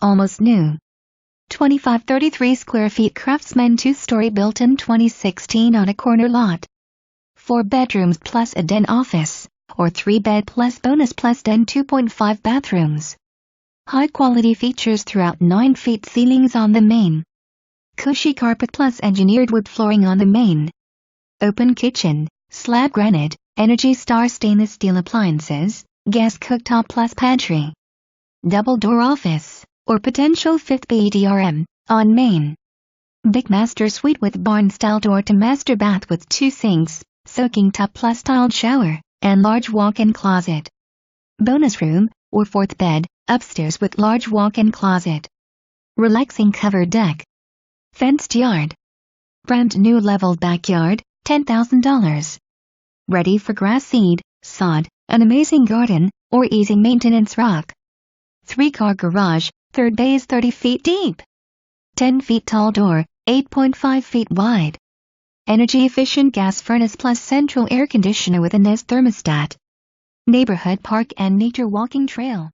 almost new. 2533 square feet craftsman 2-story built in 2016 on a corner lot. 4 bedrooms plus a den office, or 3 bed plus bonus plus den 2.5 bathrooms. High quality features throughout 9 feet ceilings on the main. Cushy carpet plus engineered wood flooring on the main. Open kitchen, slab granite, Energy Star stainless steel appliances, gas cooktop plus pantry. Double door office, or potential 5th bedroom, on main. Big master suite with barn-style door to master bath with 2 sinks, soaking tub plus tiled shower, and large walk-in closet. Bonus room, or 4th bed, upstairs with large walk-in closet. Relaxing covered deck. Fenced yard. Brand new leveled backyard, $10,000. Ready for grass seed, sod, an amazing garden, or easy maintenance rock. 3-car garage, 3rd bay is 30 feet deep. 10 feet tall door, 8.5 feet wide. Energy efficient gas furnace plus central air conditioner with a Nest thermostat. Neighborhood park and nature walking trail.